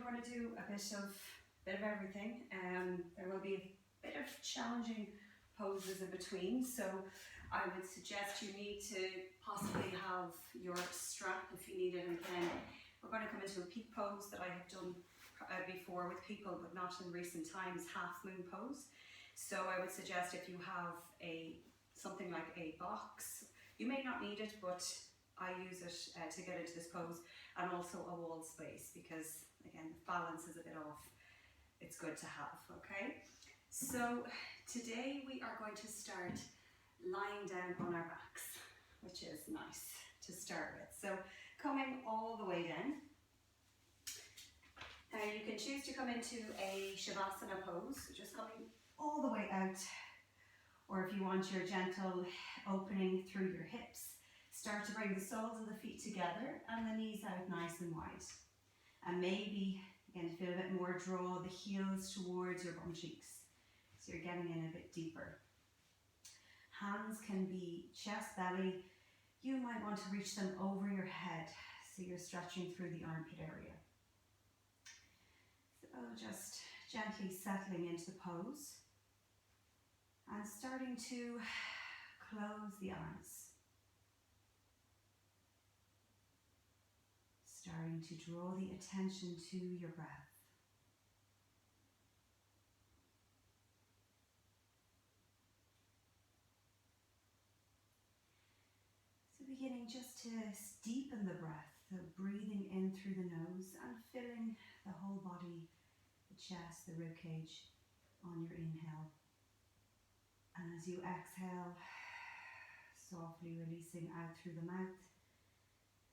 we're going to do a bit of everything. There will be a bit of challenging poses in between, so I would suggest you need to possibly have your strap if you need it. And again, we're going to come into a peak pose that I have done before with people, but not in recent times, half moon pose. So I would suggest if you have something like a box, you may not need it, but I use it to get into this pose, and also a wall space, because again, the balance is a bit off. It's good to have, okay? So today we are going to start lying down on our backs, which is nice to start with. So coming all the way down. Now you can choose to come into a Shavasana pose, just coming all the way out, or if you want your gentle opening through your hips, start to bring the soles of the feet together and the knees out nice and wide. And maybe, again, to feel a bit more, draw the heels towards your bum cheeks. So you're getting in a bit deeper. Hands can be chest, belly. You might want to reach them over your head, so you're stretching through the armpit area. So just gently settling into the pose and starting to close the eyes. Starting to draw the attention to your breath. So beginning just to deepen the breath, so breathing in through the nose and filling the whole body, the chest, the rib cage on your inhale. And as you exhale, softly releasing out through the mouth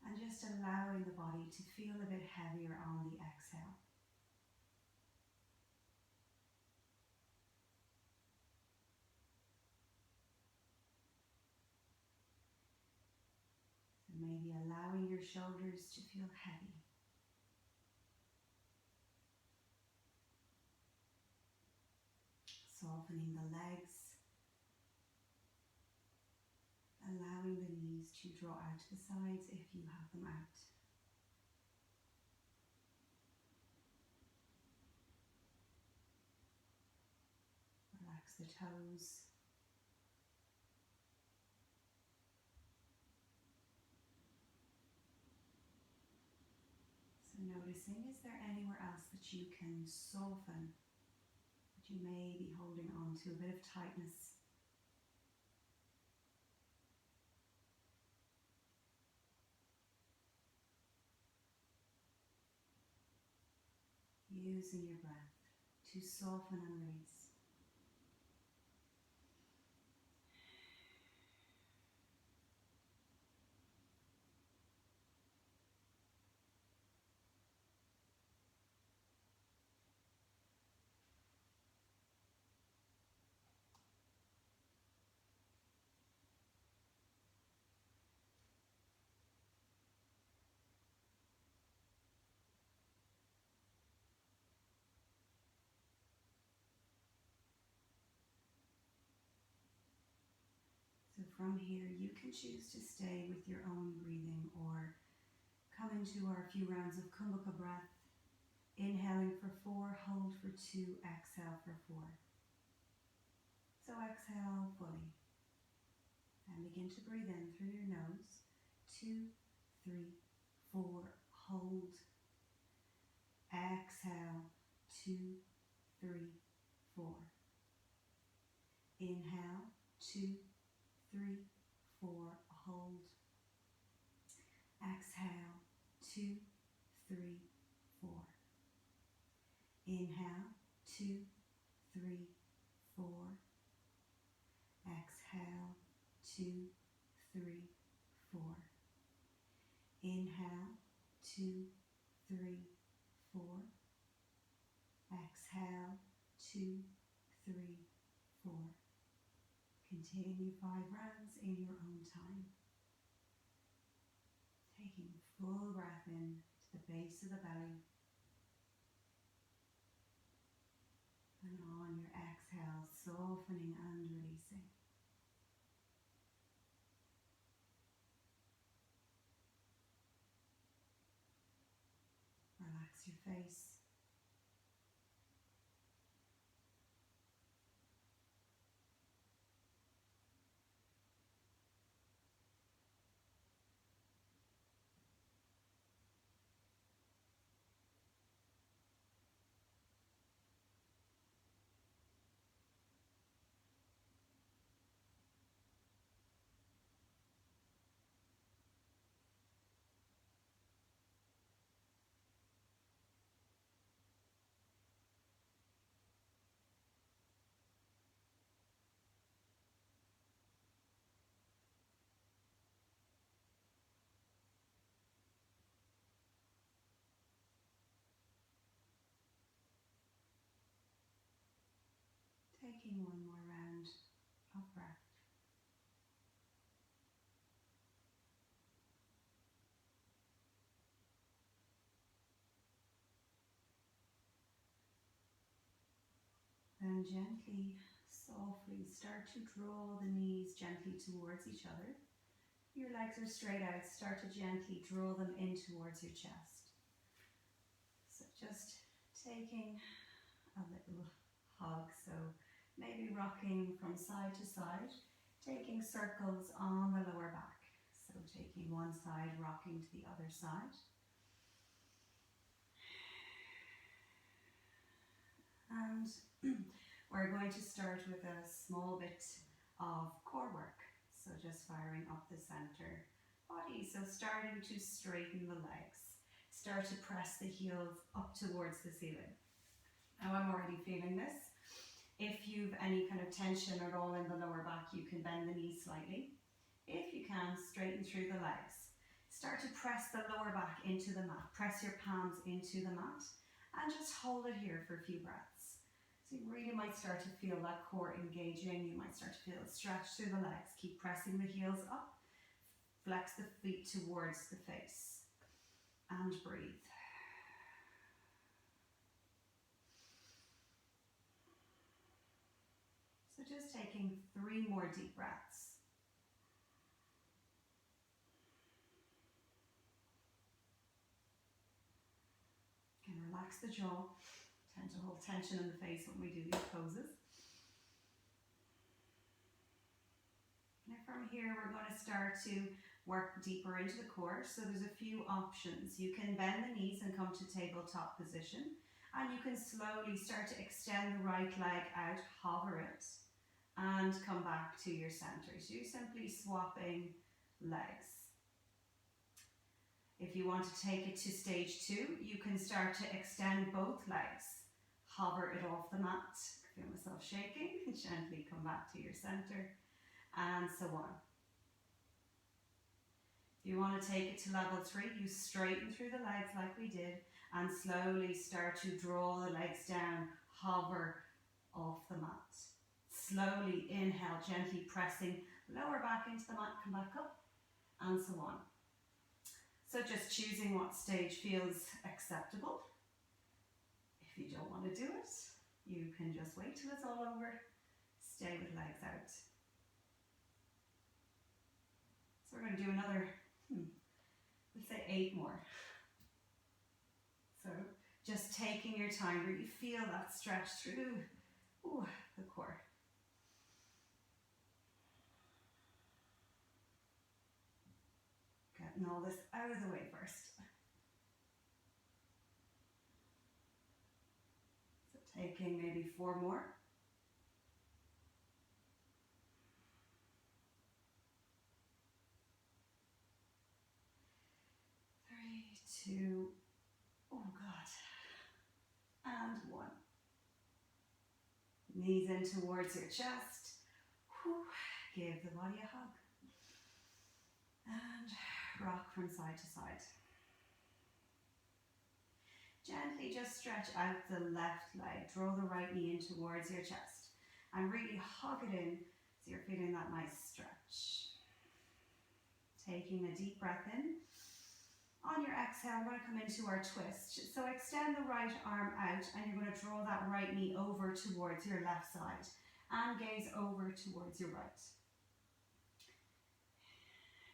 and just allowing the body to feel a bit heavier on the exhale. So maybe allowing your shoulders to feel heavy. Softening the legs. Allowing the knees to draw out to the sides if you have them out. Relax the toes. So noticing, is there anywhere else that you can soften, that you may be holding on to, a bit of tightness? Using your breath to soften and release. So from here, you can choose to stay with your own breathing or come into our few rounds of Kumbhaka breath. Inhaling for 4, hold for 2, exhale for 4. So exhale fully. And begin to breathe in through your nose. 2, 3, 4, hold. Exhale, 2, 3, 4. Inhale, 2, 3, 4, hold. Exhale, 2, 3, 4. Inhale, 2, 3, 4. Exhale, 2, 3, 4. Inhale, 2, 3, 4. Exhale, 2, 3, 4. Continue 5 rounds in your own time. Taking full breath in to the base of the belly. And on your exhale, softening and releasing. Relax your face. taking one more round of breath. Then gently, softly start to draw the knees gently towards each other. Your legs are straight out, start to gently draw them in towards your chest. So just taking a little hug, so maybe rocking from side to side, taking circles on the lower back. So taking one side, rocking to the other side. And we're going to start with a small bit of core work. So just firing up the center body. So starting to straighten the legs. Start to press the heels up towards the ceiling. Now I'm already feeling this. If you've any kind of tension at all in the lower back, you can bend the knees slightly. If you can, straighten through the legs. Start to press the lower back into the mat. Press your palms into the mat and just hold it here for a few breaths. So you really might start to feel that core engaging. You might start to feel it stretch through the legs. Keep pressing the heels up. Flex the feet towards the face. And breathe. So just taking 3 more deep breaths. And relax the jaw. Tend to hold tension in the face when we do these poses. Now from here we're going to start to work deeper into the core. So there's a few options. You can bend the knees and come to tabletop position. And you can slowly start to extend the right leg out, hover it, and come back to your center. So you're simply swapping legs. If you want to take it to stage 2, you can start to extend both legs. Hover it off the mat. Feel myself shaking. Gently come back to your center. And so on. If you want to take it to level 3, you straighten through the legs like we did and slowly start to draw the legs down, hover off the mat. Slowly inhale, gently pressing lower back into the mat, come back up, and so on. So just choosing what stage feels acceptable. If you don't want to do it, you can just wait till it's all over. Stay with legs out. So we're going to do another, we'll say 8 more. So just taking your time, really feel that stretch through the core. Getting all this out of the way first. So taking maybe 4 more. 3, 2, oh God, and 1. Knees in towards your chest. Give the body a hug. And rock from side to side. Gently just stretch out the left leg. Draw the right knee in towards your chest. And really hug it in so you're feeling that nice stretch. Taking a deep breath in. On your exhale, we're going to come into our twist. So extend the right arm out and you're going to draw that right knee over towards your left side. And gaze over towards your right.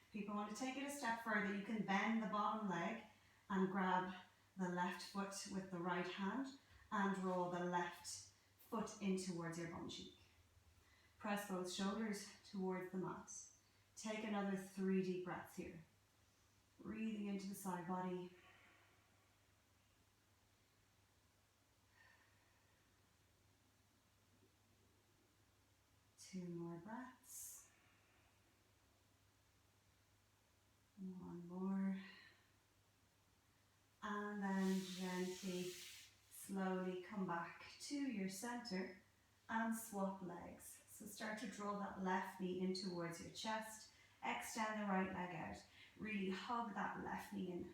If people want to take it a step further, you can bend the bottom leg and grab the left foot with the right hand and draw the left foot in towards your bum cheek. Press both shoulders towards the mat. Take another 3 deep breaths here. Breathing into the side body. Two more breaths. 1 more. And then gently, slowly come back to your center and swap legs. So start to draw that left knee in towards your chest. Extend the right leg out. Really hug that left knee in.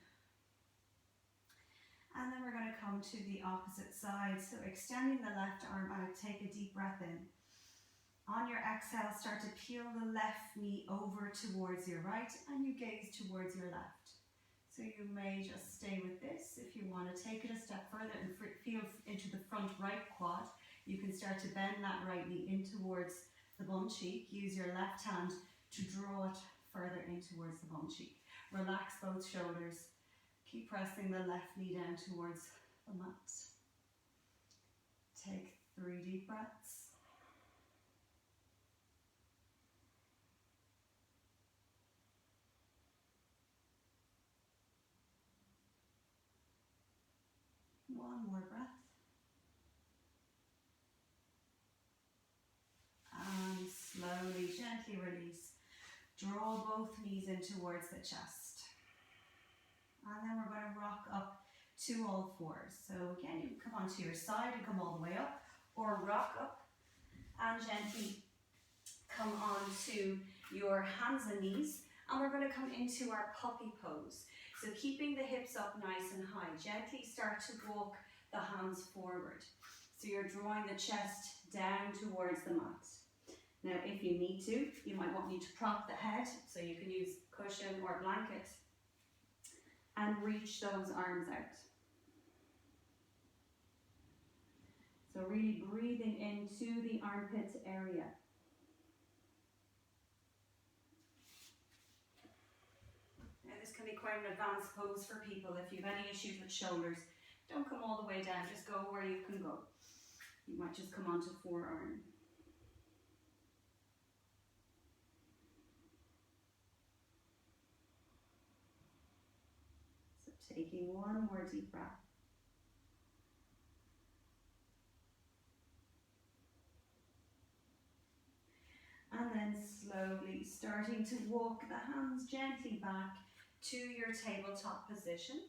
And then we're going to come to the opposite side. So extending the left arm out, take a deep breath in. On your exhale, start to peel the left knee over towards your right and you gaze towards your left. So you may just stay with this. If you want to take it a step further and feel into the front right quad, you can start to bend that right knee in towards the bum cheek. Use your left hand to draw it further in towards the bum cheek. Relax both shoulders. Keep pressing the left knee down towards the mat. Take 3 deep breaths. One more breath. And slowly, gently release. Draw both knees in towards the chest. And then we're going to rock up to all fours. So again, you can come onto your side and come all the way up, or rock up and gently come onto your hands and knees. And we're going to come into our puppy pose. So keeping the hips up nice and high, gently start to walk the hands forward. So you're drawing the chest down towards the mat. Now, if you need to, you might want to prop the head, so you can use cushion or blanket, and reach those arms out. So really breathing into the armpit area. Now, this can be quite an advanced pose for people. If you have any issues with shoulders, don't come all the way down, just go where you can go. You might just come onto forearm. Taking one more deep breath. And then slowly starting to walk the hands gently back to your tabletop position.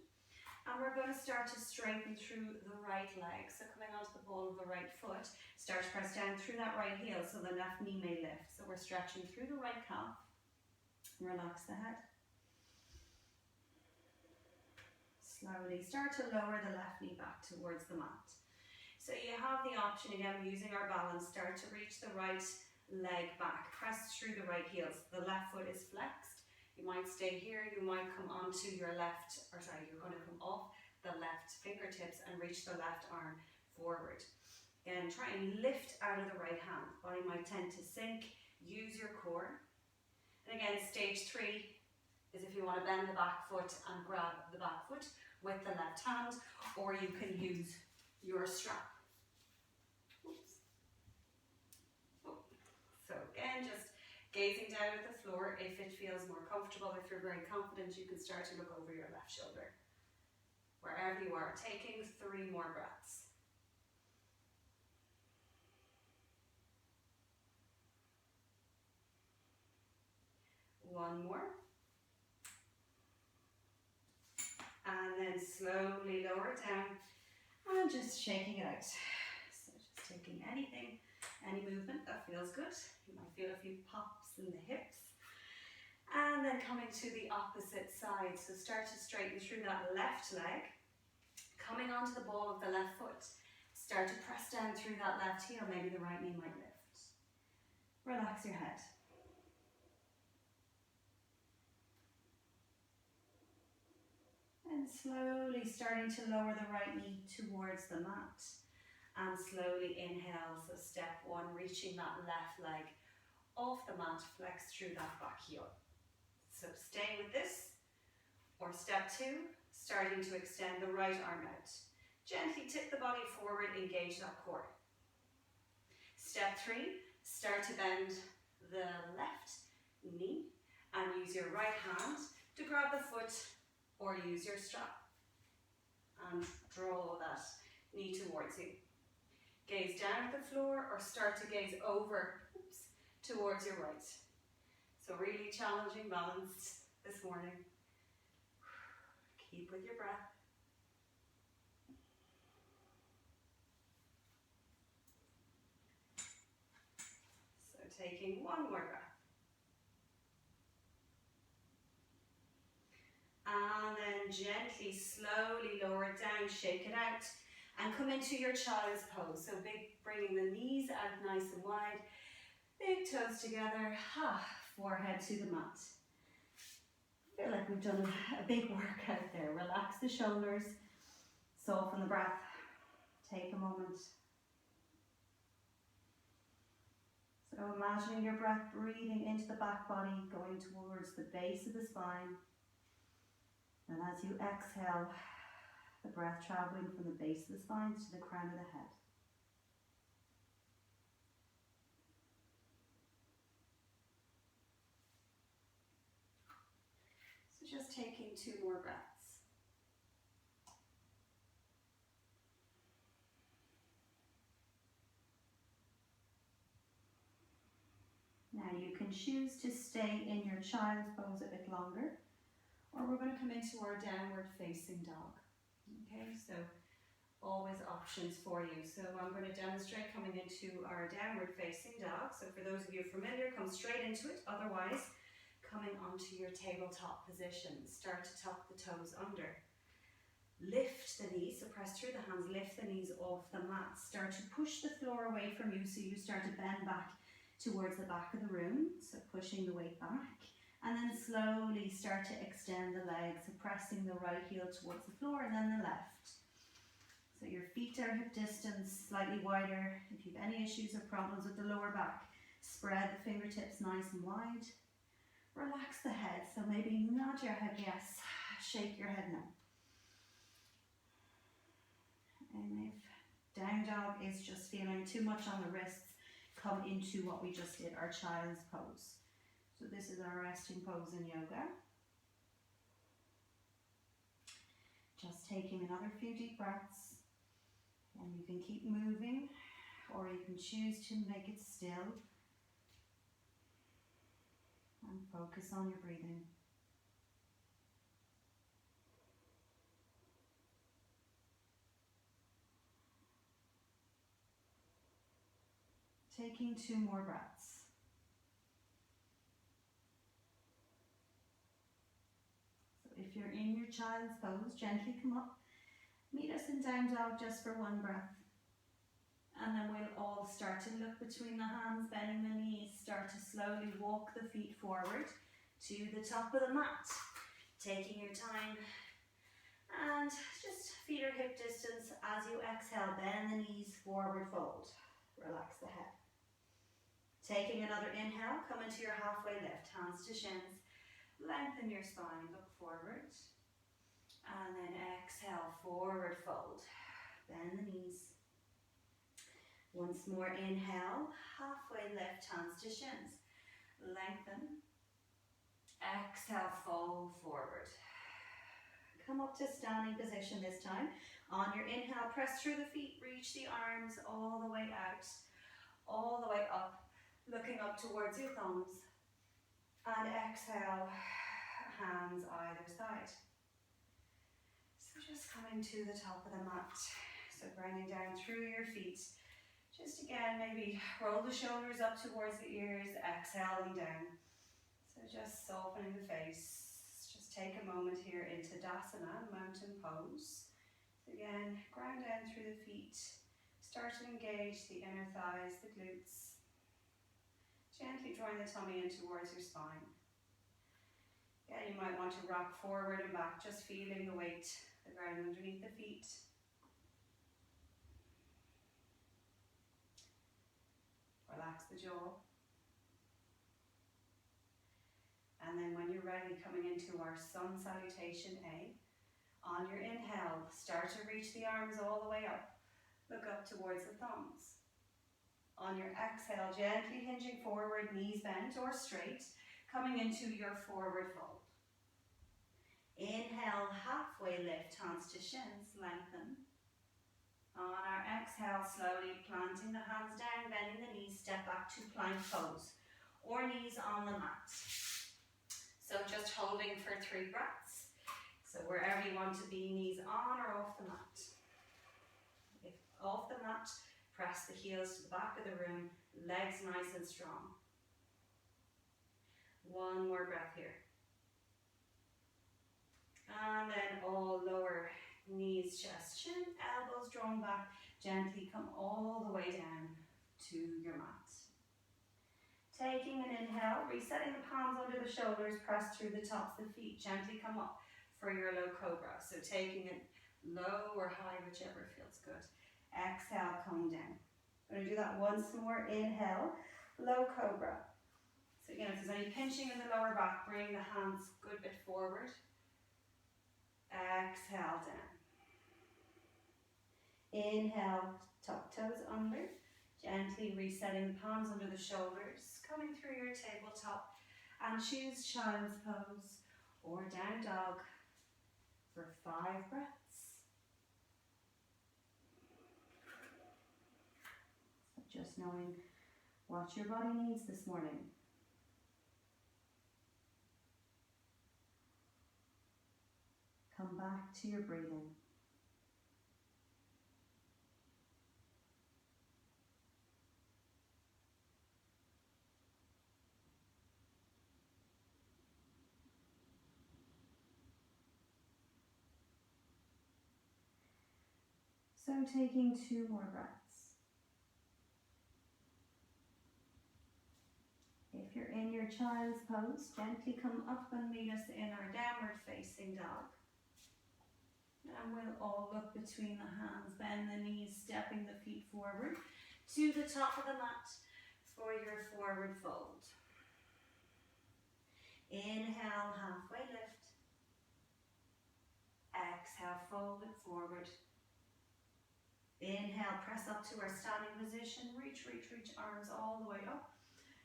And we're going to start to straighten through the right leg. So coming onto the ball of the right foot, start to press down through that right heel so the left knee may lift. So we're stretching through the right calf. Relax the head. Slowly start to lower the left knee back towards the mat. So you have the option, again, using our balance, start to reach the right leg back. Press through the right heel. So the left foot is flexed. You might stay here, you might come onto your left, or sorry, you're going to come off the left fingertips and reach the left arm forward. Again, try and lift out of the right hand. Body might tend to sink. Use your core. And again, stage 3 is if you want to bend the back foot and grab the back foot with the left hand, or you can use your strap. Oops. Oh. So again, just gazing down at the floor. If it feels more comfortable, if you're very confident, you can start to look over your left shoulder. Wherever you are, taking 3 more breaths. One more. And then slowly lower it down and just shaking it out. So just taking anything, any movement that feels good. You might feel a few pops in the hips. And then coming to the opposite side. So start to straighten through that left leg. Coming onto the ball of the left foot. Start to press down through that left heel. Maybe the right knee might lift. Relax your head. And slowly starting to lower the right knee towards the mat. And slowly inhale, so step 1, reaching that left leg off the mat, flex through that back heel. So stay with this. Or step 2, starting to extend the right arm out. Gently tip the body forward, engage that core. Step 3, start to bend the left knee and use your right hand to grab the foot or use your strap and draw that knee towards you. Gaze down at the floor or start to gaze over towards your right. So really challenging balance this morning. Keep with your breath. So taking 1 more breath. And then gently, slowly lower it down, shake it out, and come into your child's pose. So bringing the knees out nice and wide. Big toes together, forehead to the mat. Feel like we've done a big workout there. Relax the shoulders, soften the breath. Take a moment. So imagining your breath breathing into the back body, going towards the base of the spine. And as you exhale, the breath traveling from the base of the spine to the crown of the head. So just taking 2 more breaths. Now you can choose to stay in your child's pose a bit longer, or we're going to come into our downward facing dog. Okay, so always options for you. So I'm going to demonstrate coming into our downward facing dog. So for those of you familiar, come straight into it. Otherwise, coming onto your tabletop position. Start to tuck the toes under. Lift the knees, so press through the hands, lift the knees off the mat. Start to push the floor away from you, so you start to bend back towards the back of the room, so pushing the weight back. And then slowly start to extend the legs, so pressing the right heel towards the floor and then the left. So your feet are hip distance, slightly wider. If you have any issues or problems with the lower back, spread the fingertips nice and wide. Relax the head, so maybe nod your head yes, shake your head no. And if down dog is just feeling too much on the wrists, come into what we just did, our child's pose. So this is our resting pose in yoga. Just taking another few deep breaths. And you can keep moving, or you can choose to make it still. And focus on your breathing. Taking 2 more breaths. So if you're in your child's pose, gently come up. Meet us in down dog just for 1 breath. And then we'll all start to look between the hands, bending the knees. Start to slowly walk the feet forward to the top of the mat. Taking your time. And just feet are hip distance. As you exhale, bend the knees, forward fold. Relax the head. Taking another inhale, come into your halfway lift, hands to shins. Lengthen your spine, look forward. And then exhale, forward fold. Bend the knees. Once more, inhale, halfway lift, hands to shins. Lengthen. Exhale, fold forward. Come up to standing position this time. On your inhale, press through the feet, reach the arms all the way out, all the way up, looking up towards your thumbs. And exhale, hands either side. So just coming to the top of the mat. So bringing down through your feet. Just again, maybe roll the shoulders up towards the ears, exhale them down. So just softening the face. Just take a moment here into Dasana, mountain pose. So again, ground down through the feet. Start to engage the inner thighs, the glutes. Gently drawing the tummy in towards your spine. Yeah, you might want to rock forward and back, just feeling the weight, the ground underneath the feet. Relax the jaw. And then when you're ready, coming into our sun salutation A. On your inhale, start to reach the arms all the way up. Look up towards the thumbs. On your exhale, gently hinging forward, knees bent or straight, coming into your forward fold. Inhale, halfway lift, hands to shins, lengthen. On our exhale, slowly planting the hands down, bending the knees, step back to plank pose, or knees on the mat. So just holding for 3 breaths. So wherever you want to be, knees on or off the mat. If off the mat, press the heels to the back of the room, legs nice and strong. 1 more breath here. And then all lower, knees, chest, chin, elbows drawn back. Gently come all the way down to your mat. Taking an inhale, resetting the palms under the shoulders, press through the tops of the feet. Gently come up for your low cobra. So taking it low or high, whichever feels good. Exhale, come down. I'm going to do that once more. Inhale, low cobra. So again, if there's any pinching in the lower back, bring the hands a good bit forward. Exhale down. Inhale, tuck toes under. Gently resetting the palms under the shoulders, coming through your tabletop, and choose child's pose or down dog for 5 breaths. So just knowing what your body needs this morning. Come back to your breathing. So taking 2 more breaths. If you're in your child's pose, gently come up and meet us in our downward facing dog. And we'll all look between the hands, bend the knees, stepping the feet forward to the top of the mat for your forward fold. Inhale, halfway lift. Exhale, fold it forward. Inhale, press up to our standing position. Reach, reach, reach, arms all the way up.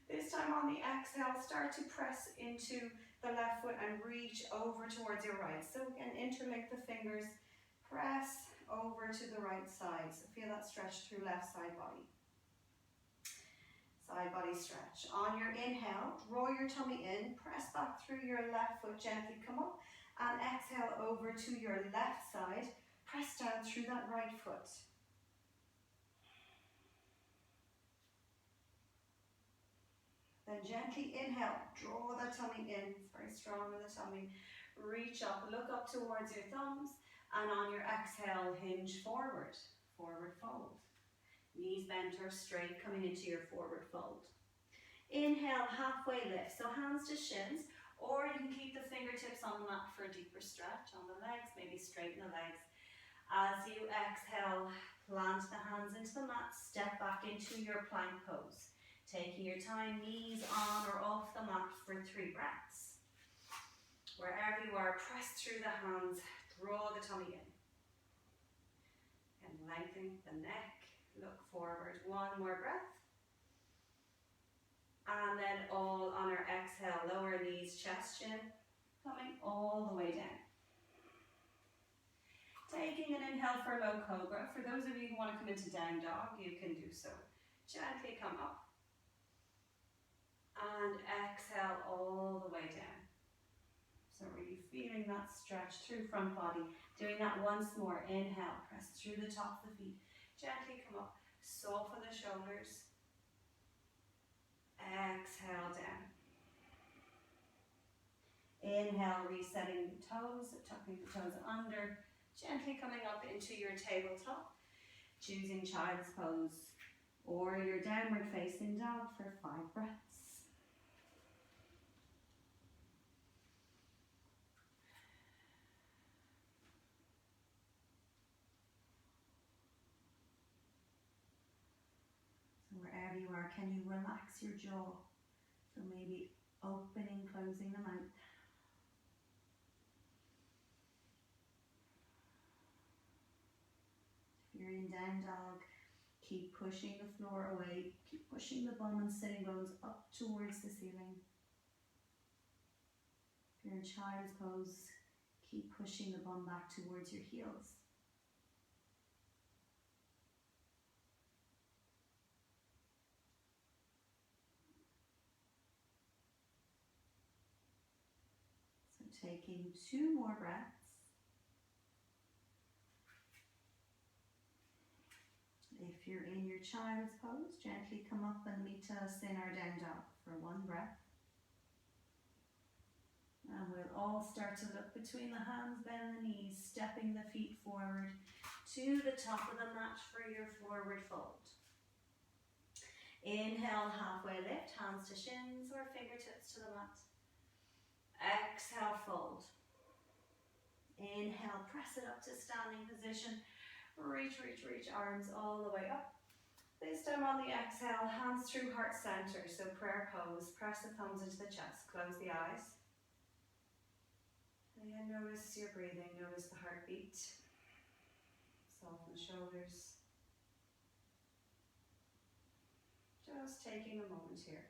This time on the exhale, start to press into the left foot and reach over towards your right. So again, interlink the fingers, press over to the right side. So feel that stretch through left side body. Side body stretch. On your inhale, draw your tummy in, press back through your left foot, gently come up, and exhale over to your left side. Press down through that right foot. Then gently inhale, draw the tummy in, it's very strong in the tummy. Reach up, look up towards your thumbs, and on your exhale, hinge forward, forward fold. Knees bent or straight, coming into your forward fold. Inhale, halfway lift, so hands to shins, or you can keep the fingertips on the mat for a deeper stretch on the legs, maybe straighten the legs. As you exhale, plant the hands into the mat, step back into your plank pose. Taking your time, knees on or off the mat for 3 breaths. Wherever you are, press through the hands, draw the tummy in. And lengthen the neck, look forward. 1 more breath. And then all on our exhale, lower knees, chest, chin, coming all the way down. Taking an inhale for low cobra. For those of you who want to come into down dog, you can do so. Gently come up. And exhale all the way down. So are you feeling that stretch through front body? Doing that once more. Inhale, press through the top of the feet. Gently come up, soften the shoulders. Exhale down. Inhale, resetting the toes, tucking the toes under. Gently coming up into your tabletop. Choosing child's pose or your downward facing dog for 5 breaths. Wherever you are, can you relax your jaw? So maybe opening, closing the mouth. If you're in down dog, keep pushing the floor away. Keep pushing the bum and sitting bones up towards the ceiling. If you're in child's pose, keep pushing the bum back towards your heels. Taking 2 more breaths. If you're in your child's pose, gently come up and meet us in our down dog for 1 breath. And we'll all start to look between the hands, bend the knees, stepping the feet forward to the top of the mat for your forward fold. Inhale, halfway lift, hands to shins or fingertips to the mat. Exhale, fold. Inhale, press it up to standing position. Reach, reach, reach, arms all the way up. This time on the exhale, hands through heart center, so prayer pose. Press the thumbs into the chest, close the eyes. And again, notice your breathing, notice the heartbeat. Soften the shoulders. Just taking a moment here.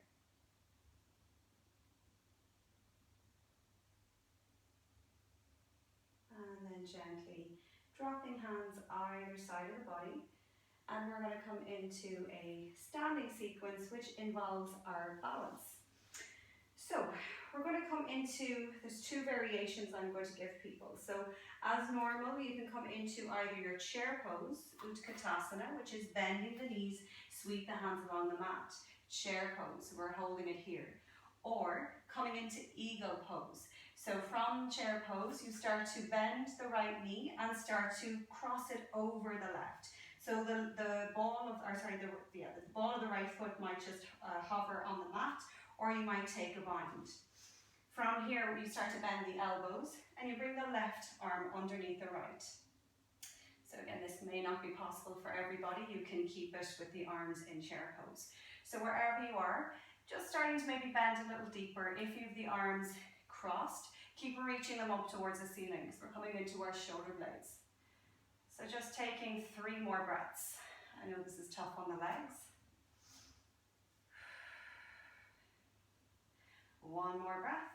And then gently dropping hands either side of the body. And we're going to come into a standing sequence which involves our balance. So we're going to come into, there's two variations I'm going to give people. So as normal, you can come into either your chair pose, Utkatasana, which is bending the knees, sweep the hands along the mat. Chair pose, we're holding it here. Or coming into eagle pose. So from chair pose, you start to bend the right knee and start to cross it over the left. So the ball of the right foot might just hover on the mat, or you might take a bind. From here, you start to bend the elbows, and you bring the left arm underneath the right. So again, this may not be possible for everybody. You can keep it with the arms in chair pose. So wherever you are, just starting to maybe bend a little deeper. If you have the arms crossed, keep reaching them up towards the ceiling. So we're coming into our shoulder blades. So just taking 3 more breaths. I know this is tough on the legs. 1 more breath.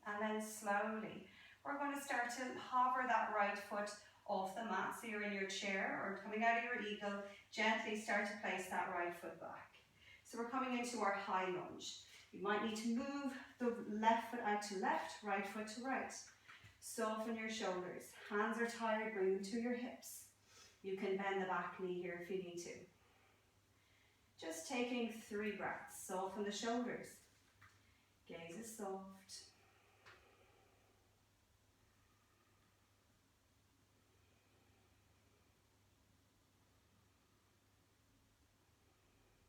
And then slowly, we're going to start to hover that right foot off the mat. So you're in your chair or coming out of your eagle, gently start to place that right foot back. So we're coming into our high lunge. You might need to move the left foot out to left, right foot to right. Soften your shoulders. Hands are tired, bring them to your hips. You can bend the back knee here if you need to. Just taking 3 breaths. Soften the shoulders. Gaze is soft.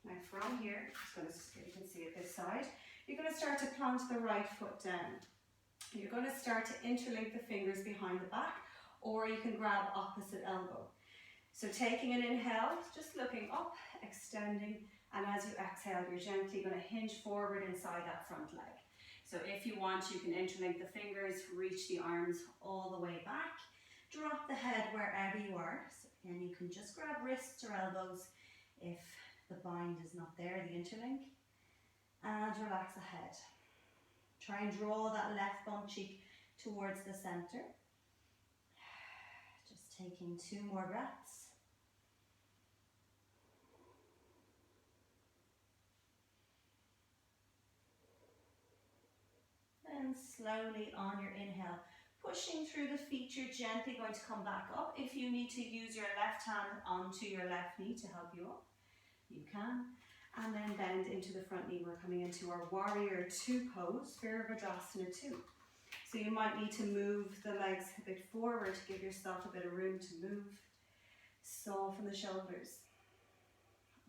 Now from here, you can see it this side, you're going to start to plant the right foot down. You're going to start to interlink the fingers behind the back, or you can grab opposite elbow. So taking an inhale, just looking up, extending, and as you exhale, you're gently going to hinge forward inside that front leg. So if you want, you can interlink the fingers, reach the arms all the way back, drop the head wherever you are, and you can just grab wrists or elbows if the bind is not there, the interlink, and relax the head. Try and draw that left bum cheek towards the center. Just taking 2 more breaths. And slowly on your inhale, pushing through the feet, you're gently going to come back up. If you need to use your left hand onto your left knee to help you up, you can. And then bend into the front knee. We're coming into our warrior 2 pose, Virabhadrasana 2. So you might need to move the legs a bit forward to give yourself a bit of room to move. Soften the shoulders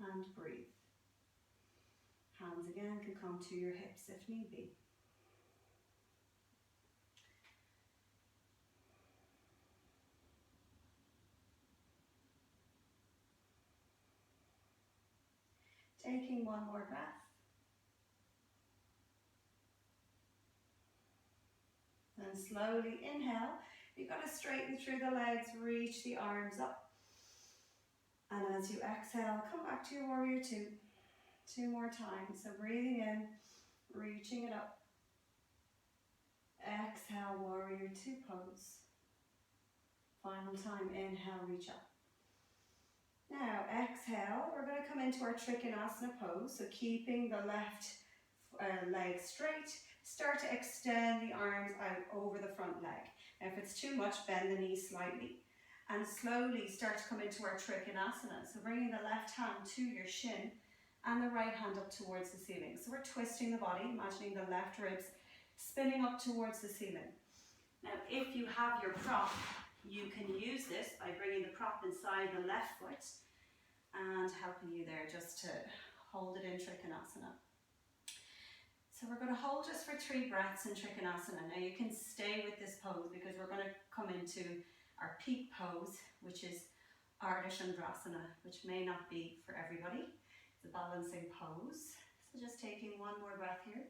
and breathe. Hands again can come to your hips if need be. Taking 1 more breath. And slowly inhale. You've got to straighten through the legs, reach the arms up. And as you exhale, come back to your warrior 2. 2 more times. So breathing in, reaching it up. Exhale, warrior 2 pose. Final time, inhale, reach up. Now, exhale, we're going to come into our Trikonasana pose. So keeping the left leg straight, start to extend the arms out over the front leg. Now, if it's too much, bend the knees slightly. And slowly start to come into our Trikonasana. So bringing the left hand to your shin and the right hand up towards the ceiling. So we're twisting the body, imagining the left ribs spinning up towards the ceiling. Now, if you have your prop, you can use this by bringing the prop inside the left foot and helping you there just to hold it in Trikonasana. So we're going to hold just for 3 breaths in Trikonasana. Now you can stay with this pose because we're going to come into our peak pose, which is Ardha Chandrasana, which may not be for everybody. It's a balancing pose. So just taking one more breath here.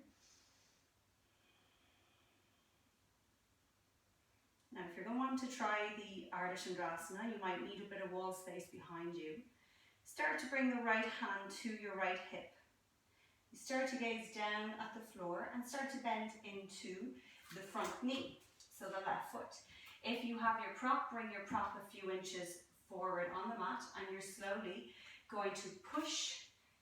Now if you're going to want to try the Ardha Chandrasana, you might need a bit of wall space behind you. Start to bring the right hand to your right hip. You start to gaze down at the floor and start to bend into the front knee, so the left foot. If you have your prop, bring your prop a few inches forward on the mat and you're slowly going to push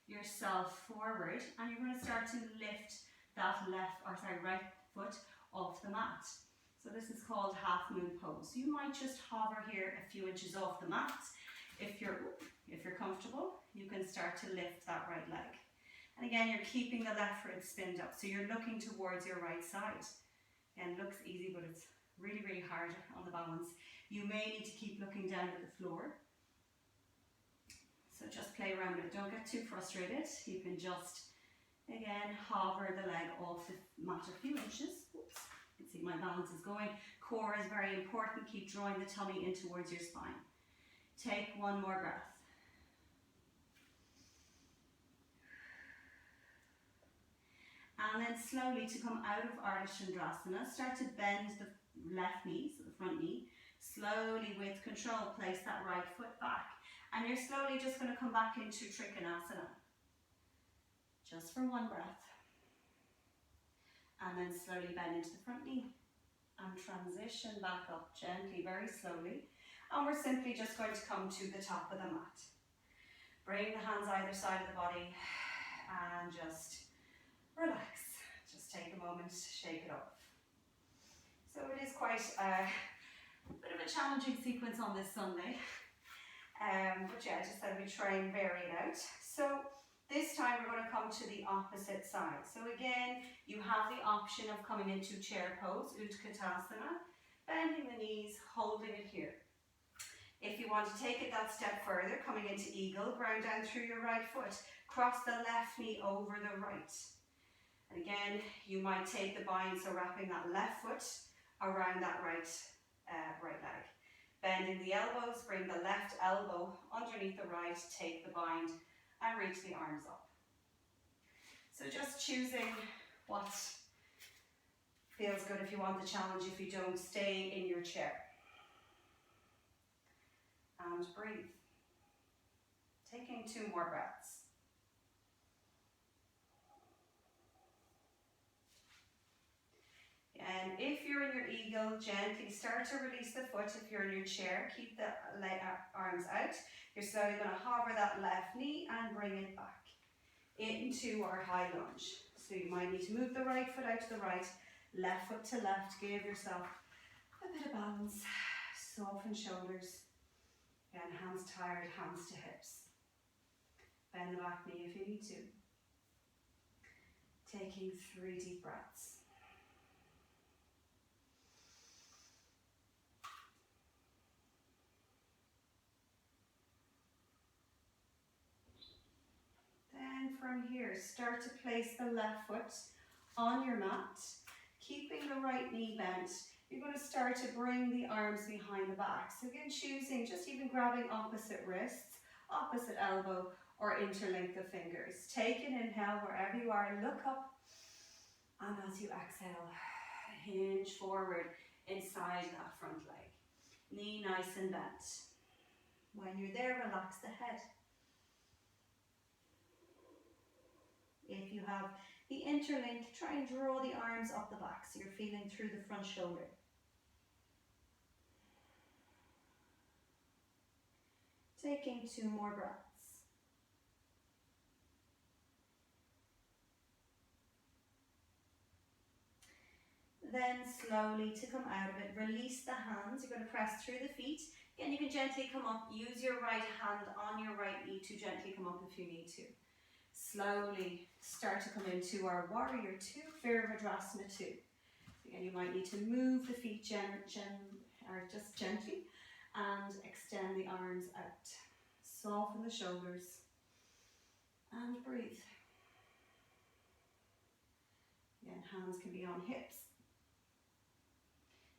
yourself forward and you're going to start to lift that right foot off the mat. So this is called half moon pose. You might just hover here a few inches off the mat. If you're comfortable, you can start to lift that right leg. And again, you're keeping the left rib spinned up, so you're looking towards your right side. Again, it looks easy, but it's really, really hard on the balance. You may need to keep looking down at the floor. So just play around with it. Don't get too frustrated. You can just, again, hover the leg off the mat a few inches. Oops. You can see my balance is going. Core is very important. Keep drawing the tummy in towards your spine. Take one more breath. And then slowly to come out of Ardha Chandrasana, start to bend the left knee, so the front knee. Slowly with control, place that right foot back. And you're slowly just going to come back into Trikonasana. Just for one breath. And then slowly bend into the front knee. And transition back up gently, very slowly. And we're simply just going to come to the top of the mat. Bring the hands either side of the body and just relax. Just take a moment to shake it off. So it is quite a bit of a challenging sequence on this Sunday. But yeah, I just said we try and vary it out. So this time we're going to come to the opposite side. So again, you have the option of coming into chair pose, Utkatasana, bending the knees, holding it here. If you want to take it that step further, coming into eagle, ground down through your right foot, cross the left knee over the right. And again, you might take the bind, so wrapping that left foot around that right leg. Bending the elbows, bring the left elbow underneath the right, take the bind and reach the arms up. So just choosing what feels good. If you want the challenge, if you don't, stay in your chair. And breathe. Taking 2 more breaths. And if you're in your eagle, gently start to release the foot. If you're in your chair, keep the arms out. You're slowly going to hover that left knee and bring it back into our high lunge. So you might need to move the right foot out to the right, left foot to left. Give yourself a bit of balance. Soften shoulders. Again, hands tired, hands to hips. Bend the back knee if you need to. Taking 3 deep breaths. Then from here, start to place the left foot on your mat, keeping the right knee bent. You're going to start to bring the arms behind the back. So again, choosing, just even grabbing opposite wrists, opposite elbow, or interlink the fingers. Take an inhale wherever you are, look up, and as you exhale, hinge forward inside that front leg. Knee nice and bent. When you're there, relax the head. If you have the interlink, try and draw the arms up the back so you're feeling through the front shoulder. Taking 2 more breaths. Then slowly to come out of it, release the hands. You're going to press through the feet. Again, you can gently come up. Use your right hand on your right knee to gently come up if you need to. Slowly start to come into our Warrior 2, Virabhadrasana 2. Again, you might need to move the feet or just gently, and extend the arms out. Soften the shoulders and breathe. Again, hands can be on hips.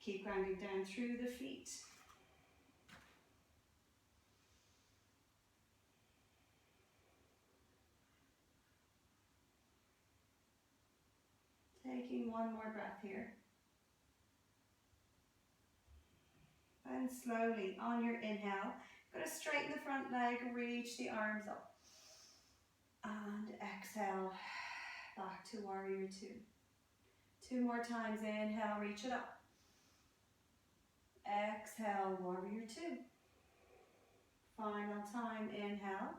Keep grounding down through the feet. Taking one more breath here. And slowly, on your inhale, going to straighten the front leg, reach the arms up. And exhale, back to warrior two. Two more times, inhale, reach it up. Exhale, warrior two. Final time, inhale,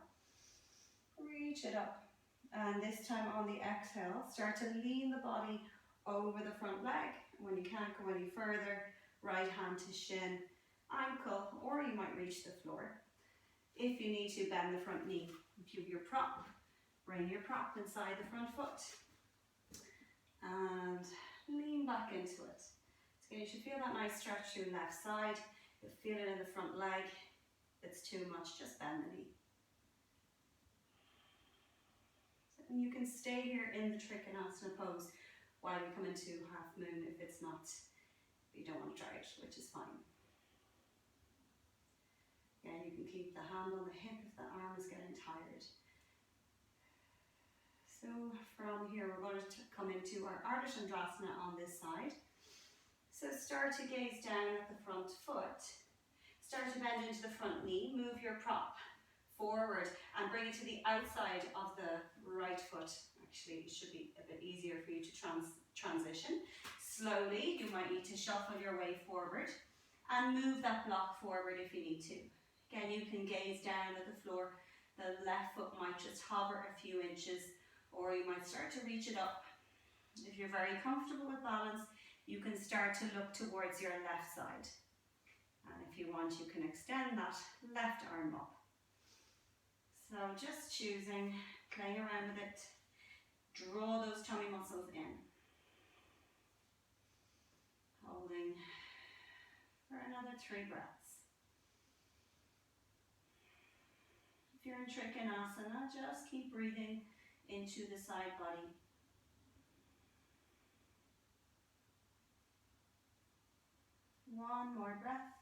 reach it up. And this time on the exhale, start to lean the body over the front leg. When you can't go any further, right hand to shin, ankle, or you might reach the floor. If you need to, bend the front knee. If you have your prop, bring your prop inside the front foot. And lean back into it. So you should feel that nice stretch through the left side. You'll feel it in the front leg. If it's too much, just bend the knee. And you can stay here in the Trikonasana pose while you come into half moon if it's not, you don't want to try it, which is fine. Again, you can keep the hand on the hip if the arm is getting tired. So from here, we're going to come into our Ardha Chandrasana on this side. So start to gaze down at the front foot. Start to bend into the front knee. Move your prop forward and bring it to the outside of the right foot. Actually, it should be a bit easier for you to transition. Slowly, you might need to shuffle your way forward and move that block forward if you need to. Again, you can gaze down at the floor. The left foot might just hover a few inches, or you might start to reach it up. If you're very comfortable with balance, you can start to look towards your left side. And if you want, you can extend that left arm up. So just choosing, playing around with it. Draw those tummy muscles in. Holding for another 3 breaths. If you're in Trikonasana, just keep breathing into the side body. One more breath.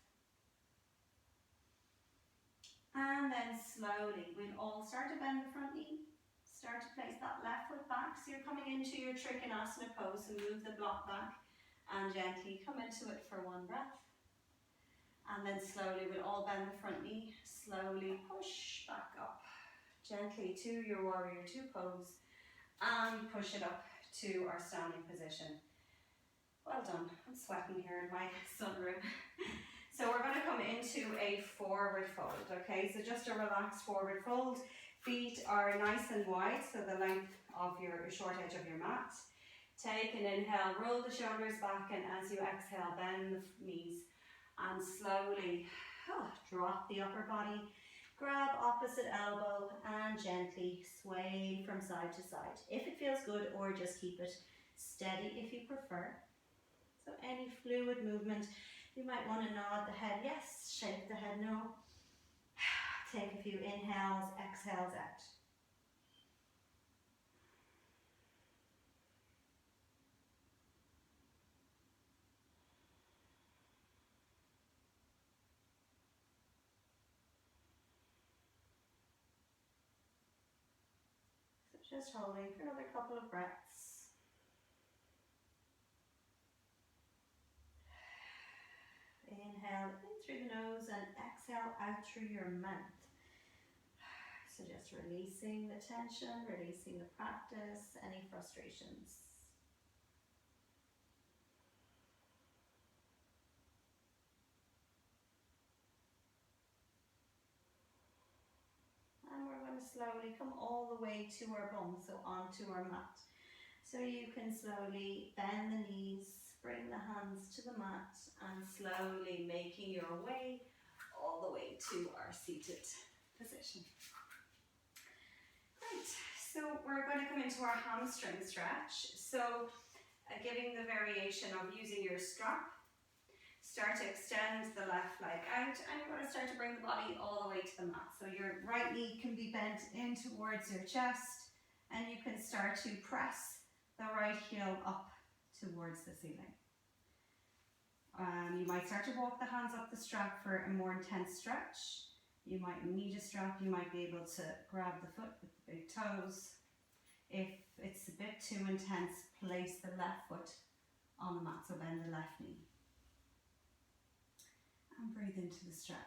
And then slowly, we'll all start to bend the front knee. Start to place that left foot back. So you're coming into your Trikonasana pose, and move the block back and gently come into it for 1 breath. And then slowly, we'll all bend the front knee. Slowly push back up. Gently to your warrior two pose. And push it up to our standing position. Well done. I'm sweating here in my sunroom. So we're going to come into a forward fold, okay? So just a relaxed forward fold. Feet are nice and wide, so the length of your short edge of your mat. Take an inhale, roll the shoulders back, and as you exhale, bend the knees. And slowly drop the upper body. Grab opposite elbow and gently sway from side to side. If it feels good, or just keep it steady if you prefer. So any fluid movement, you might want to nod the head yes, shake the head no. Take a few inhales, exhales out. So just holding for another couple of breaths. Inhale in through the nose and exhale out through your mouth. So just releasing the tension, releasing the practice, any frustrations. And we're going to slowly come all the way to our bum, so onto our mat. So you can slowly bend the knees, bring the hands to the mat, and slowly making your way all the way to our seated position. Great, so we're going to come into our hamstring stretch. So giving the variation of using your strap. Start to extend the left leg out, and you're going to start to bring the body all the way to the mat. So your right knee can be bent in towards your chest, and you can start to press the right heel up towards the ceiling. You might start to walk the hands up the strap for a more intense stretch. You might need a strap, you might be able to grab the foot with the big toes. If it's a bit too intense, place the left foot on the mat, so bend the left knee. And breathe into the stretch.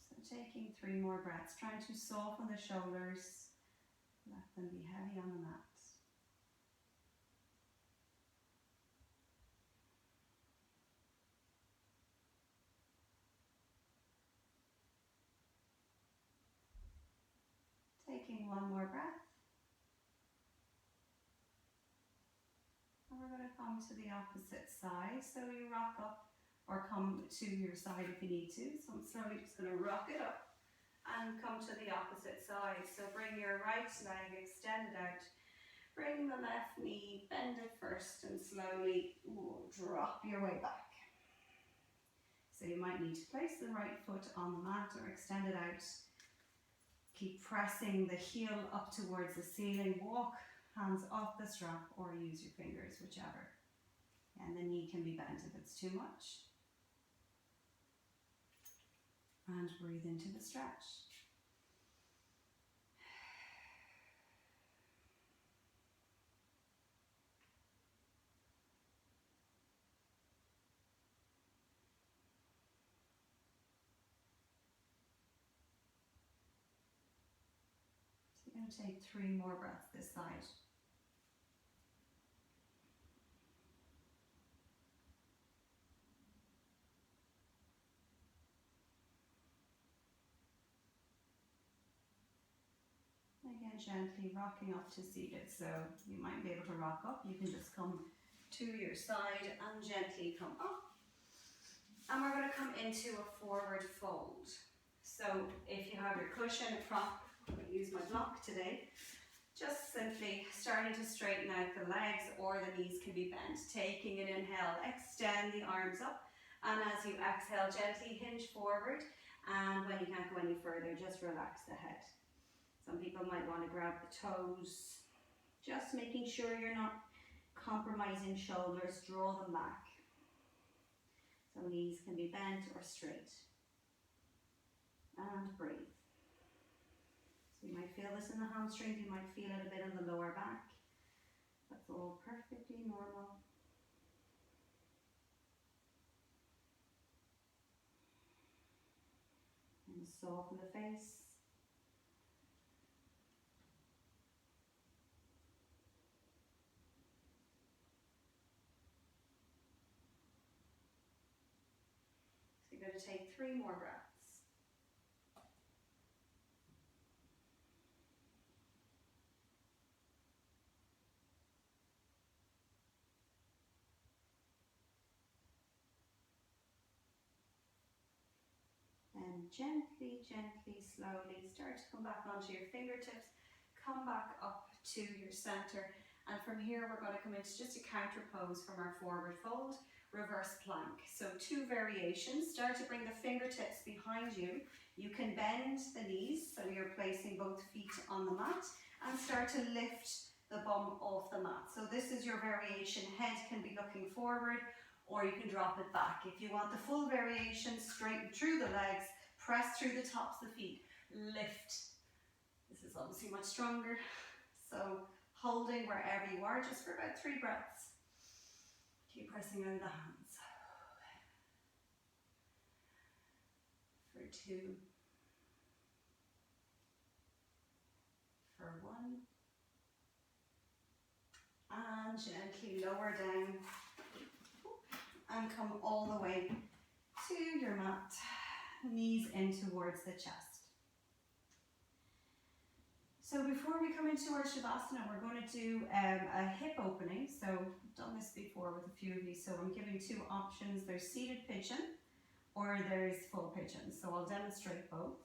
So taking 3 more breaths, trying to soften the shoulders, let them be heavy on the mat. Taking 1 more breath. And we're going to come to the opposite side. So you rock up or come to your side if you need to. So I'm slowly just going to rock it up and come to the opposite side. So bring your right leg extended out. Bring the left knee, bend it first, and slowly drop your way back. So you might need to place the right foot on the mat or extend it out. Keep pressing the heel up towards the ceiling. Walk hands off the strap or use your fingers, whichever. And the knee can be bent if it's too much. And breathe into the stretch. So you're going to take 3 more breaths this side. Again, gently rocking up to seated. So you might be able to rock up. You can just come to your side and gently come up. And we're going to come into a forward fold. So if you have your cushion, prop, I'm going to use my block today. Just simply starting to straighten out the legs, or the knees can be bent. Taking an inhale, extend the arms up. And as you exhale, gently hinge forward. And when you can't go any further, just relax the head. Some people might want to grab the toes, just making sure you're not compromising shoulders, draw them back. So knees can be bent or straight. And breathe. So you might feel this in the hamstrings, you might feel it a bit in the lower back. That's all perfectly normal. And soften the face. You're going to take 3 more breaths. And gently, gently, slowly start to come back onto your fingertips. Come back up to your center. And from here, we're going to come into just a counter pose from our forward fold. Reverse plank. So 2 variations. Start to bring the fingertips behind you. You can bend the knees, so you're placing both feet on the mat, and start to lift the bum off the mat. So this is your variation. Head can be looking forward, or you can drop it back. If you want the full variation, straighten through the legs, press through the tops of the feet, lift. This is obviously much stronger. So holding wherever you are, just for about 3 breaths. Keep pressing out the hands. For 2. For 1. And gently lower down. And come all the way to your mat. Knees in towards the chest. So before we come into our Shavasana, we're going to do a hip opening. So I've done this before with a few of you. So I'm giving 2 options. There's seated pigeon or there's full pigeon. So I'll demonstrate both.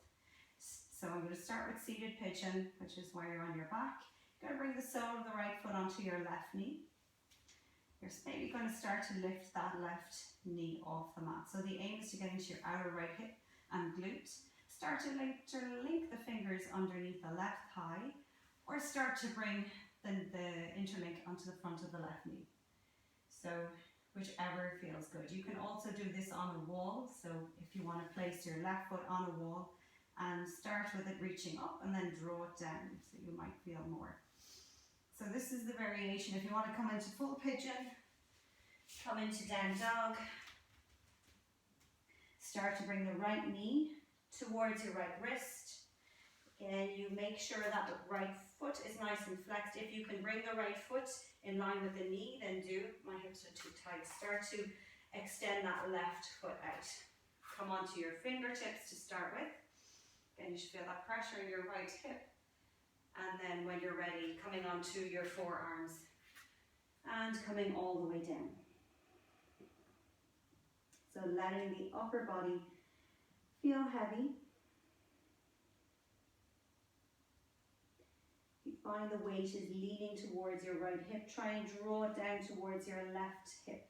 So I'm going to start with seated pigeon, which is where you're on your back. You're going to bring the sole of the right foot onto your left knee. You're maybe going to start to lift that left knee off the mat. So the aim is to get into your outer right hip and glute. Start to link the fingers underneath the left thigh, or start to bring the interlink onto the front of the left knee. So whichever feels good. You can also do this on a wall. So if you want to place your left foot on a wall and start with it reaching up and then draw it down, so you might feel more. So this is the variation. If you want to come into full pigeon, come into down dog. Start to bring the right knee towards your right wrist. Again, you make sure that the right foot is nice and flexed. If you can bring the right foot in line with the knee, then do. My hips are too tight. Start to extend that left foot out. Come onto your fingertips to start with. Again, you should feel that pressure in your right hip. And then when you're ready, coming onto your forearms and coming all the way down. So letting the upper body feel heavy. You find the weight is leaning towards your right hip. Try and draw it down towards your left hip.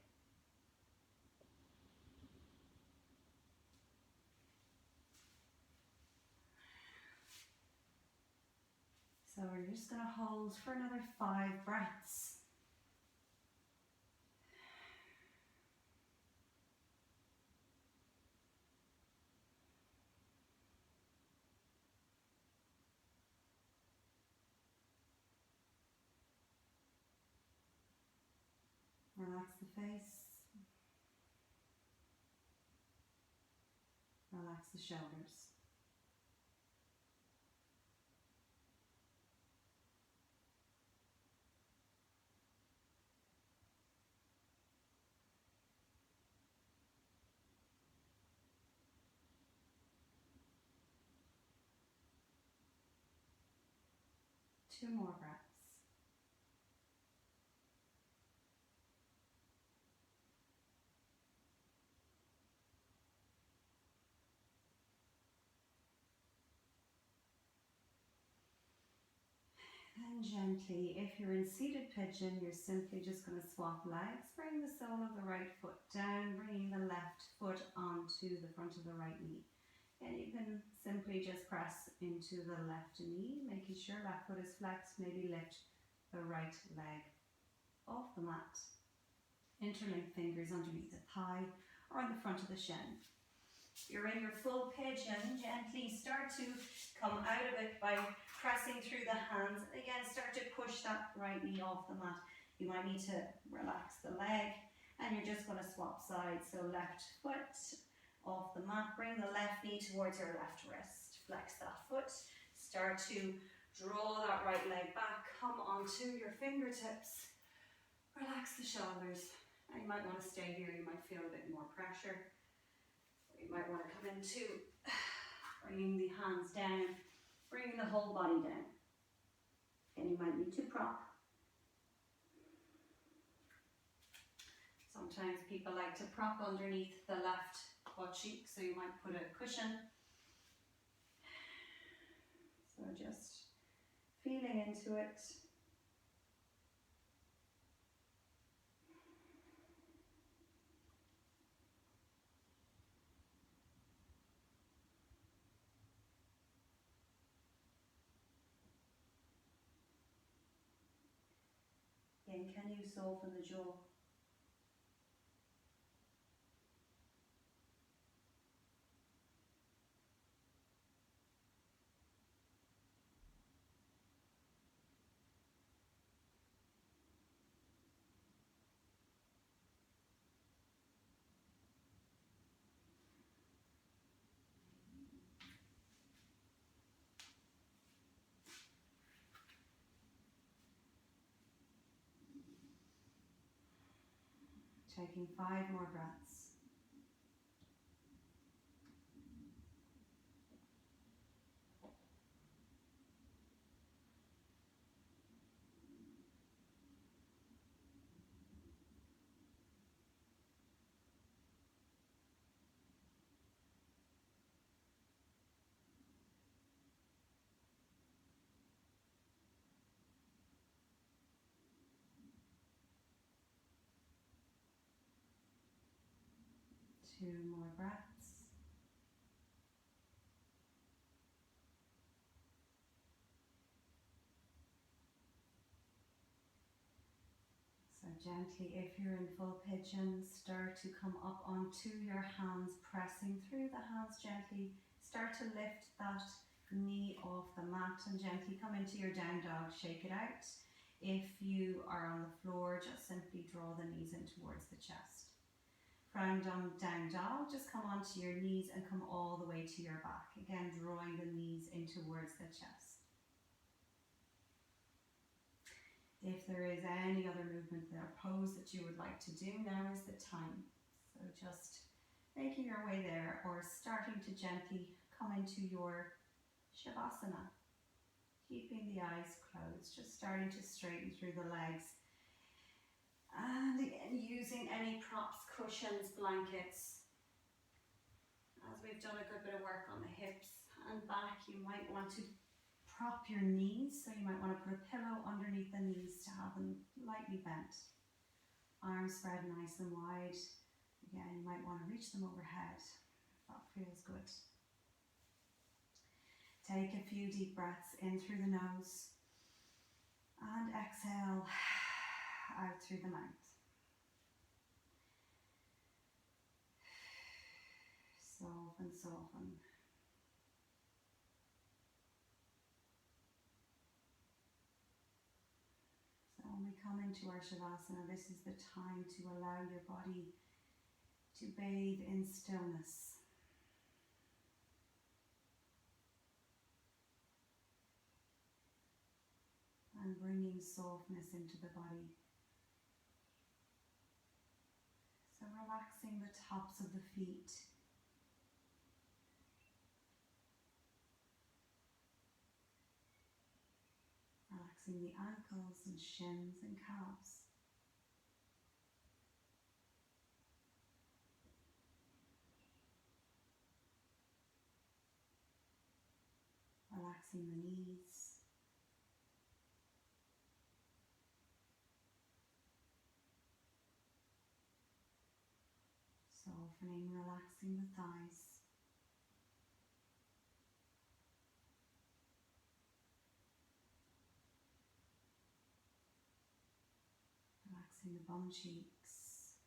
So we're just going to hold for another 5 breaths. Relax the face. Relax the shoulders. Two more breaths. Then gently, if you're in seated pigeon, you're simply just going to swap legs. Bring the sole of the right foot down, bringing the left foot onto the front of the right knee. And you can simply just press into the left knee, making sure left foot is flexed. Maybe lift the right leg off the mat. Interlink fingers underneath the thigh or on the front of the shin. You're in your full pigeon. Gently start to come out of it by pressing through the hands. Again, start to push that right knee off the mat. You might need to relax the leg, and you're just going to swap sides. So left foot off the mat. Bring the left knee towards your left wrist. Flex that foot. Start to draw that right leg back. Come onto your fingertips. Relax the shoulders. And you might want to stay here. You might feel a bit more pressure. You might want to come into bringing the hands down, bringing the whole body down. And you might need to prop. Sometimes people like to prop underneath the left butt cheek, so you might put a cushion. So just feeling into it. Again, can you soften the jaw? Taking 5 more breaths. 2 more breaths. So gently, if you're in full pigeon, start to come up onto your hands, pressing through the hands gently. Start to lift that knee off the mat and gently come into your down dog, shake it out. If you are on the floor, just simply draw the knees in towards the chest. From down dog, just come onto your knees and come all the way to your back. Again, drawing the knees in towards the chest. If there is any other movement or pose that you would like to do, now is the time. So just making your way there, or starting to gently come into your Shavasana. Keeping the eyes closed, just starting to straighten through the legs. And again, using any props, cushions, blankets. As we've done a good bit of work on the hips and back, you might want to prop your knees, so you might want to put a pillow underneath the knees to have them lightly bent. Arms spread nice and wide. Again, you might want to reach them overhead if that feels good. Take a few deep breaths in through the nose and exhale out through the mouth. Soften, soften. When we come into our Shavasana, this is the time to allow your body to bathe in stillness. And bringing softness into the body. So relaxing the tops of the feet. Relaxing the ankles and shins and calves. Relaxing the knees. Softening, relaxing the thighs. Relaxing the bum cheeks.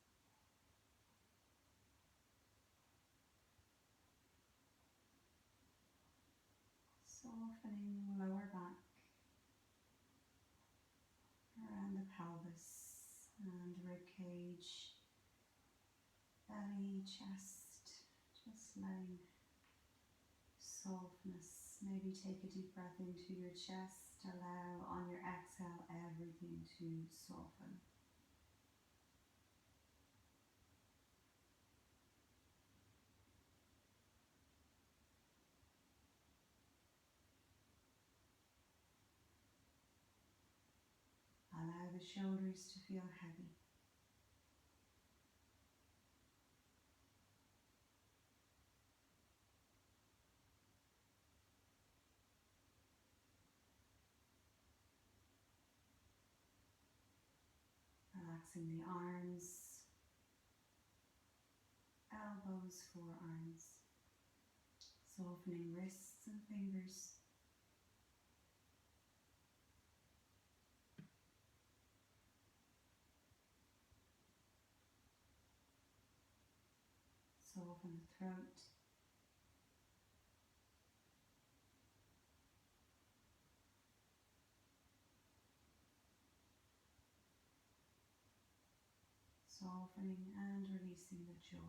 Softening the lower back, around the pelvis and rib cage, belly, chest, just letting softness. Maybe take a deep breath into your chest, allow on your exhale everything to soften. Allow the shoulders to feel heavy. Relaxing the arms, elbows, forearms, softening wrists and fingers. Soften the throat. Softening and releasing the jaw.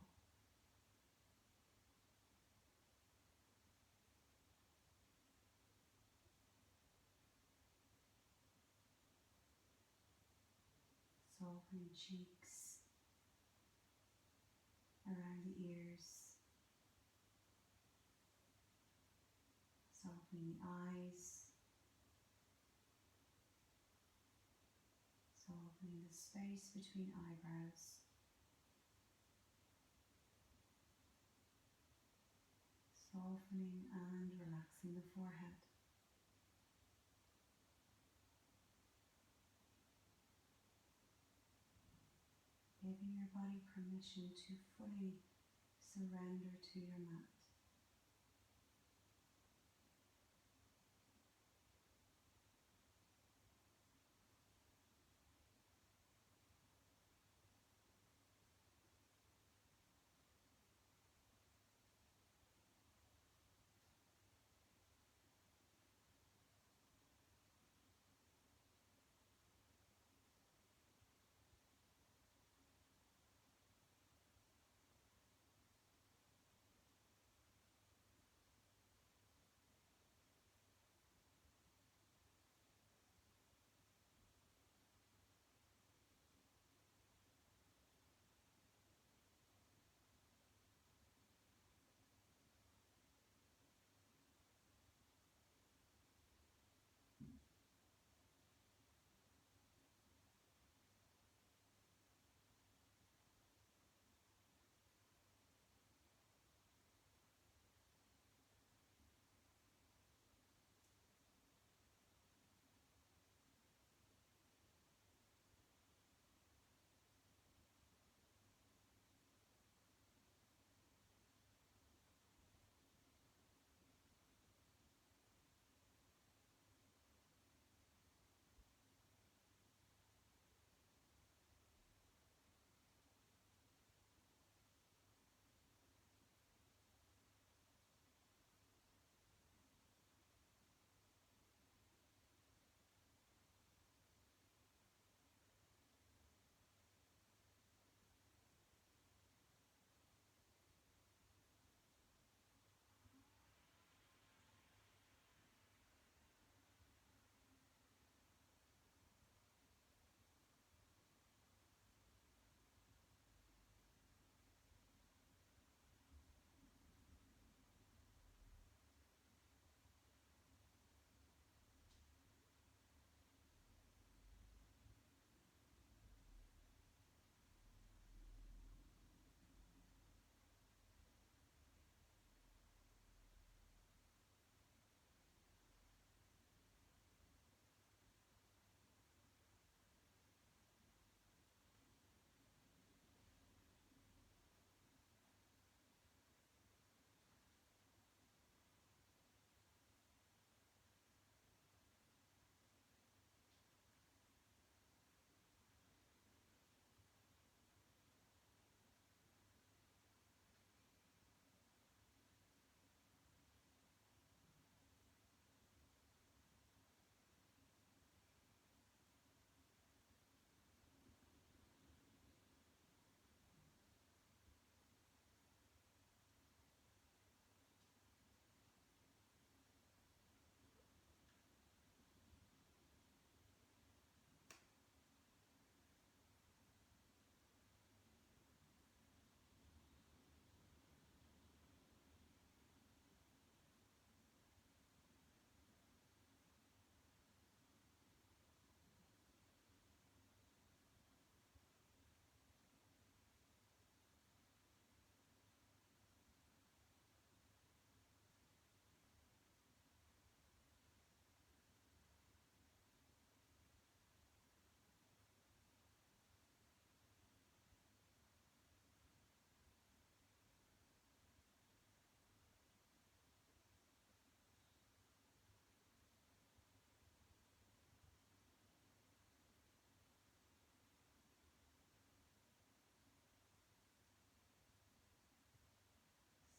Softening cheeks, around the ears. Softening the eyes. Softening the space between eyebrows. Softening and relaxing the forehead. Giving your body permission to fully Surrender to your mat.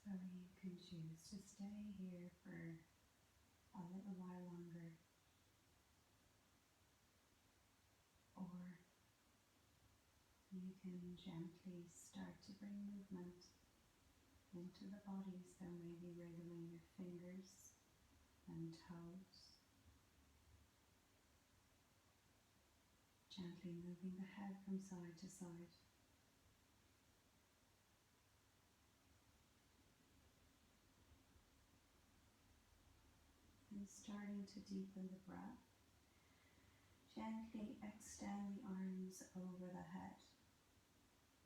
So you can choose to stay here for a little while longer, or you can gently start to bring movement into the body, so maybe wriggling your fingers and toes, gently moving the head from side to side. And starting to deepen the breath, gently extend the arms over the head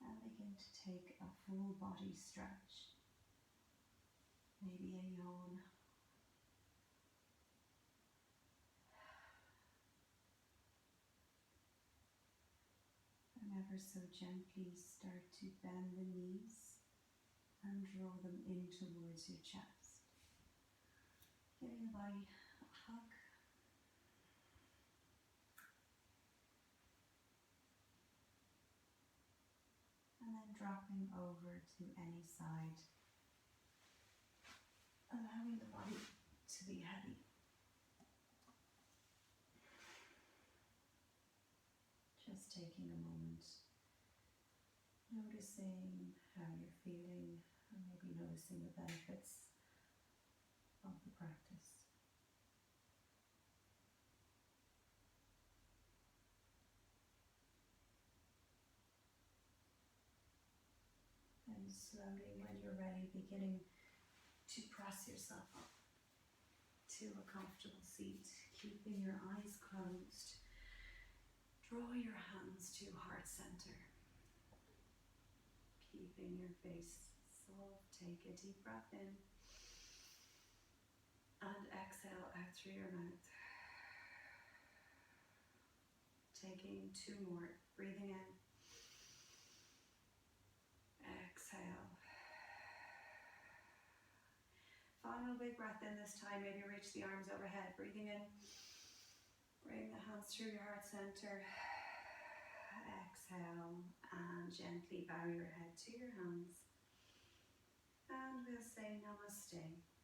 and begin to take a full body stretch, maybe a yawn. And ever so gently start to bend the knees and draw them in towards your chest. Giving the body a hug. And then dropping over to any side, allowing the body to be heavy. Just taking a moment, noticing how you're feeling, and maybe noticing the benefits of the practice. And slowly, when you're ready, beginning to press yourself up to a comfortable seat, keeping your eyes closed. Draw your hands to heart center. Keeping your face soft. Take a deep breath in. And exhale out through your mouth. Taking 2 more. Breathing in. Exhale. Final big breath in this time. Maybe reach the arms overhead. Breathing in. Bring the hands through your heart center. Exhale and gently bow your head to your hands. And we'll say namaste.